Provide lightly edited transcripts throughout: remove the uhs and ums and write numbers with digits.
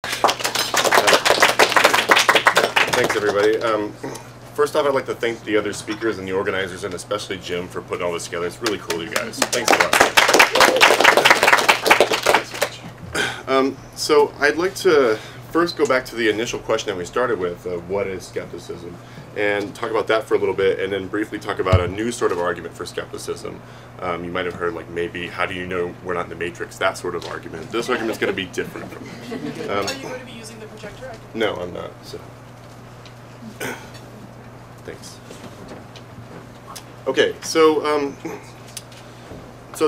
Thanks, everybody. First off, I'd like to thank the other speakers and the organizers, and especially Jim, for putting all this together. It's really cool, you guys. Thanks a lot. So I'd like to first go back to the initial question that we started with, what is skepticism, and talk about that for a little bit, and then briefly talk about a new sort of argument for skepticism. You might have heard, like, maybe, how do you know we're not in the Matrix, that sort of argument. This argument's going to be different from that. Are you going to be using the projector? No, I'm not. So. Thanks. Okay, so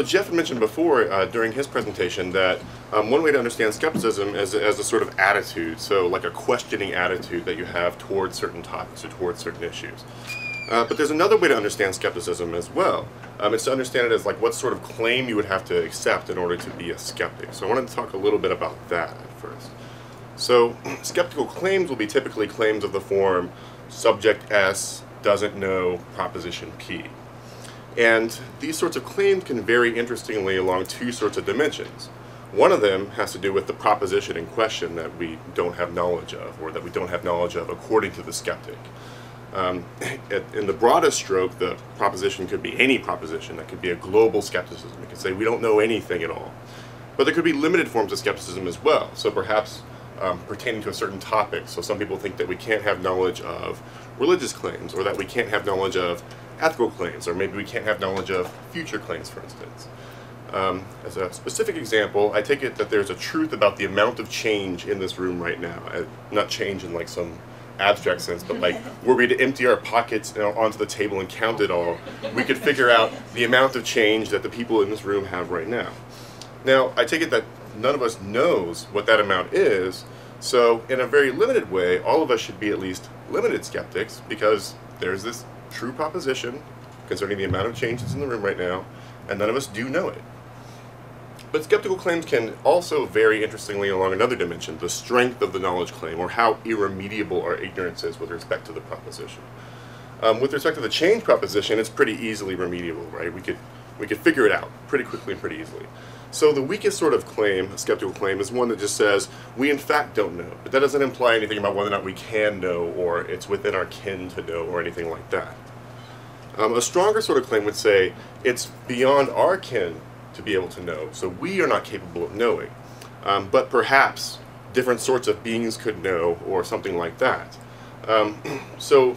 Jeff had mentioned before during his presentation that one way to understand skepticism is as a sort of attitude, so like a questioning attitude that you have towards certain topics or towards certain issues. But there's another way to understand skepticism as well. It's to understand it as like what sort of claim you would have to accept in order to be a skeptic. So I wanted to talk a little bit about that at first. So skeptical claims will be typically claims of the form subject S doesn't know proposition P. And these sorts of claims can vary interestingly along two sorts of dimensions. One of them has to do with the proposition in question that we don't have knowledge of, or that we don't have knowledge of according to the skeptic. In the broadest stroke, the proposition could be any proposition. That could be a global skepticism. It could say we don't know anything at all. But there could be limited forms of skepticism as well. So perhaps pertaining to a certain topic. So some people think that we can't have knowledge of religious claims, or that we can't have knowledge of ethical claims, or maybe we can't have knowledge of future claims, for instance. As a specific example, I take it that there's a truth about the amount of change in this room right now. Not change in like some abstract sense, but like were we to empty our pockets onto the table and count it all, we could figure out the amount of change that the people in this room have right now. Now, I take it that none of us knows what that amount is, so in a very limited way, all of us should be at least limited skeptics, because there's this true proposition concerning the amount of change that's in the room right now, and none of us do know it. But skeptical claims can also vary interestingly along another dimension, the strength of the knowledge claim, or how irremediable our ignorance is with respect to the proposition. With respect to the change proposition, it's pretty easily remediable, right? We could figure it out pretty quickly and pretty easily. So the weakest sort of claim, a skeptical claim, is one that just says, we in fact don't know. But that doesn't imply anything about whether or not we can know, or it's within our kin to know, or anything like that. A stronger sort of claim would say, it's beyond our kin to be able to know, so we are not capable of knowing. But perhaps different sorts of beings could know, or something like that. So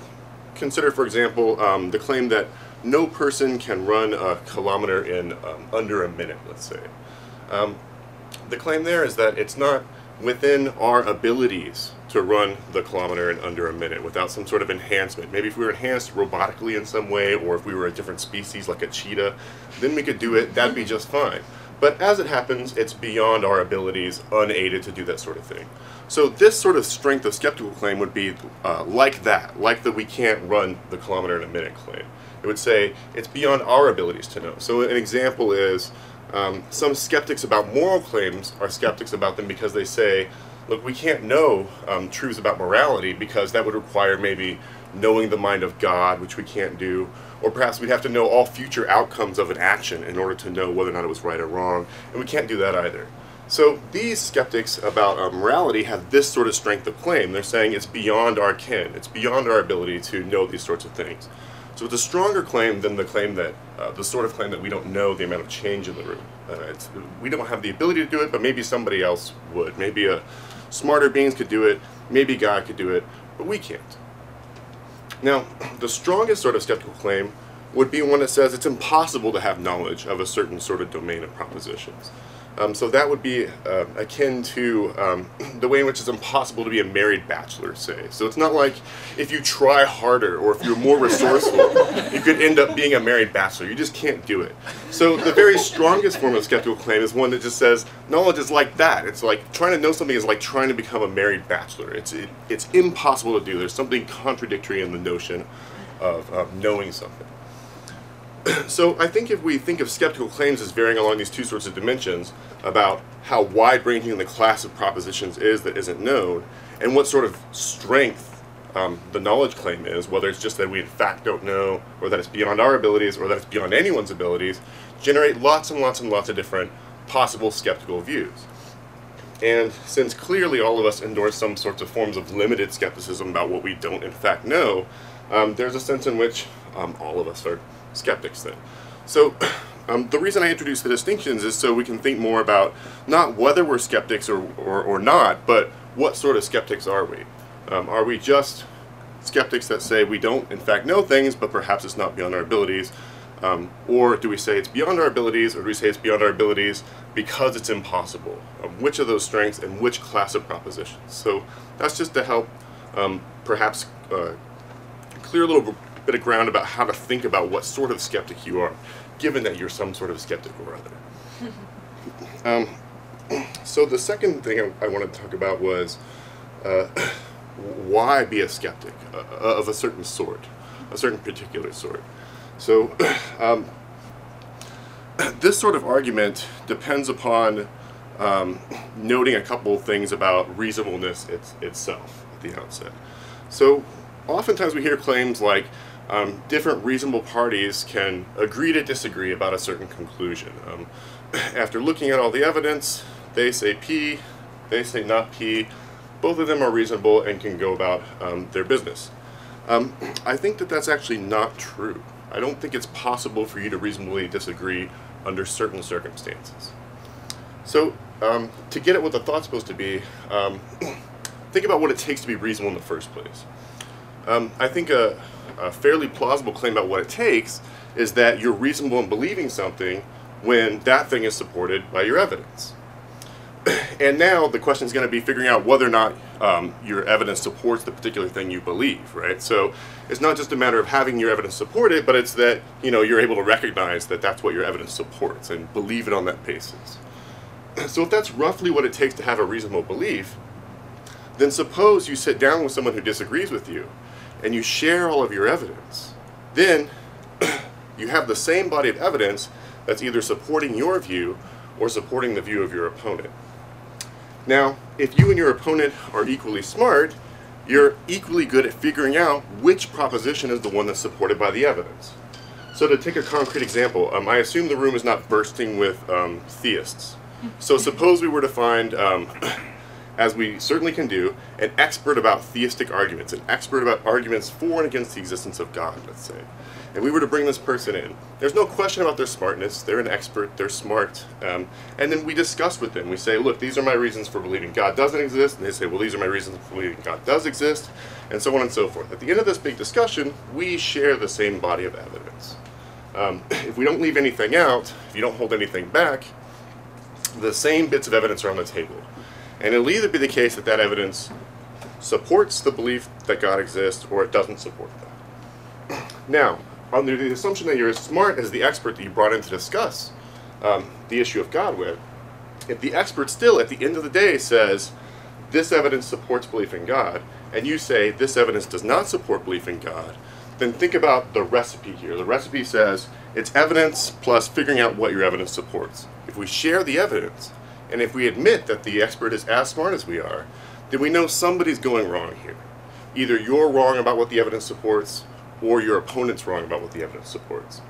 consider, for example, the claim that no person can run a kilometer in under a minute, let's say. The claim there is that it's not within our abilities to run the kilometer in under a minute without some sort of enhancement. Maybe if we were enhanced robotically in some way, or if we were a different species like a cheetah, then we could do it, that'd be just fine. But as it happens, it's beyond our abilities, unaided, to do that sort of thing. So this sort of strength of skeptical claim would be like that we can't run the kilometer in a minute claim. It would say it's beyond our abilities to know. So an example is some skeptics about moral claims are skeptics about them because they say, look, we can't know truths about morality because that would require maybe knowing the mind of God, which we can't do, or perhaps we'd have to know all future outcomes of an action in order to know whether or not it was right or wrong, and we can't do that either. So these skeptics about morality have this sort of strength of claim. They're saying it's beyond our kin, it's beyond our ability to know these sorts of things. So it's a stronger claim than the claim that, the sort of claim that we don't know the amount of change in the room. We don't have the ability to do it, but maybe somebody else would. Maybe smarter beings could do it, maybe God could do it, but we can't. Now, the strongest sort of skeptical claim would be one that says it's impossible to have knowledge of a certain sort of domain of propositions. So that would be akin to the way in which it's impossible to be a married bachelor, say. So it's not like if you try harder or if you're more resourceful, you could end up being a married bachelor. You just can't do it. So the very strongest form of skeptical claim is one that just says knowledge is like that. It's like trying to know something is like trying to become a married bachelor. It's impossible to do. There's something contradictory in the notion of knowing something. So I think if we think of skeptical claims as varying along these two sorts of dimensions about how wide-ranging the class of propositions is that isn't known, and what sort of strength the knowledge claim is, whether it's just that we in fact don't know, or that it's beyond our abilities, or that it's beyond anyone's abilities, generate lots and lots and lots of different possible skeptical views. And since clearly all of us endorse some sorts of forms of limited skepticism about what we don't in fact know, there's a sense in which all of us are skeptics then. So the reason I introduce the distinctions is so we can think more about not whether we're skeptics or not, but what sort of skeptics are we? Are we just skeptics that say we don't in fact know things, but perhaps it's not beyond our abilities? Or do we say it's beyond our abilities, or do we say it's beyond our abilities because it's impossible? Which of those strengths and which class of propositions? So that's just to help perhaps clear a little bit of ground about how to think about what sort of skeptic you are, given that you're some sort of skeptic or other. So the second thing I wanted to talk about was why be a skeptic of a certain sort, a certain particular sort. So this sort of argument depends upon noting a couple of things about reasonableness itself at the outset. So oftentimes we hear claims like different reasonable parties can agree to disagree about a certain conclusion. After looking at all the evidence, they say P, they say not P. Both of them are reasonable and can go about their business. I think that that's actually not true. I don't think it's possible for you to reasonably disagree under certain circumstances. So to get at what the thought's supposed to be, think about what it takes to be reasonable in the first place. I think a fairly plausible claim about what it takes is that you're reasonable in believing something when that thing is supported by your evidence. And now the question is going to be figuring out whether or not your evidence supports the particular thing you believe, right? So it's not just a matter of having your evidence support it, but it's that you're able to recognize that that's what your evidence supports and believe it on that basis. So if that's roughly what it takes to have a reasonable belief, then suppose you sit down with someone who disagrees with you and you share all of your evidence. Then you have the same body of evidence that's either supporting your view or supporting the view of your opponent. Now, if you and your opponent are equally smart, you're equally good at figuring out which proposition is the one that's supported by the evidence. So to take a concrete example, I assume the room is not bursting with theists. So suppose we were to find, as we certainly can do, an expert about theistic arguments, an expert about arguments for and against the existence of God, let's say. And we were to bring this person in. There's no question about their smartness. They're an expert. They're smart. And then we discuss with them. We say, look, these are my reasons for believing God doesn't exist. And they say, well, these are my reasons for believing God does exist. And so on and so forth. At the end of this big discussion, we share the same body of evidence. If we don't leave anything out, if you don't hold anything back, the same bits of evidence are on the table. And it'll either be the case that that evidence supports the belief that God exists, or it doesn't support that. Now, under the assumption that you're as smart as the expert that you brought in to discuss the issue of God with, if the expert still, at the end of the day, says, this evidence supports belief in God, and you say, this evidence does not support belief in God, then think about the recipe here. The recipe says, it's evidence plus figuring out what your evidence supports. If we share the evidence, and if we admit that the expert is as smart as we are, then we know somebody's going wrong here. Either you're wrong about what the evidence supports, or your opponent's wrong about what the evidence supports.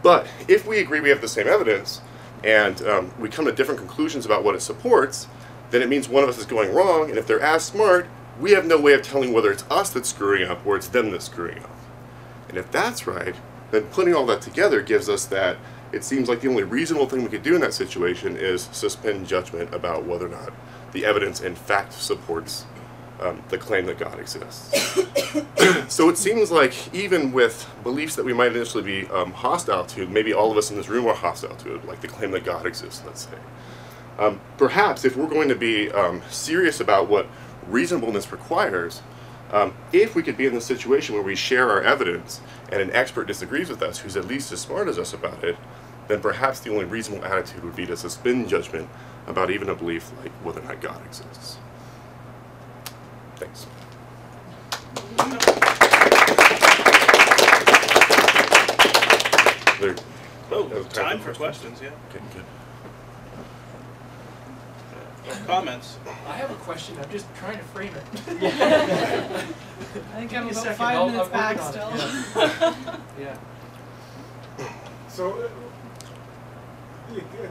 But if we agree we have the same evidence, and we come to different conclusions about what it supports, then it means one of us is going wrong, and if they're as smart, we have no way of telling whether it's us that's screwing up or it's them that's screwing up. And if that's right, then putting all that together gives us that it seems like the only reasonable thing we could do in that situation is suspend judgment about whether or not the evidence in fact supports the claim that God exists. So it seems like even with beliefs that we might initially be hostile to, maybe all of us in this room are hostile to it, like the claim that God exists, let's say. Perhaps if we're going to be serious about what reasonableness requires, if we could be in the situation where we share our evidence and an expert disagrees with us who's at least as smart as us about it, then perhaps the only reasonable attitude would be to suspend judgment about even a belief like whether or not God exists. Thanks. Time for questions, yeah. Okay, good. Comments? I have a question. I'm just trying to frame it. I think I'm about 5 minutes back still. Yeah. So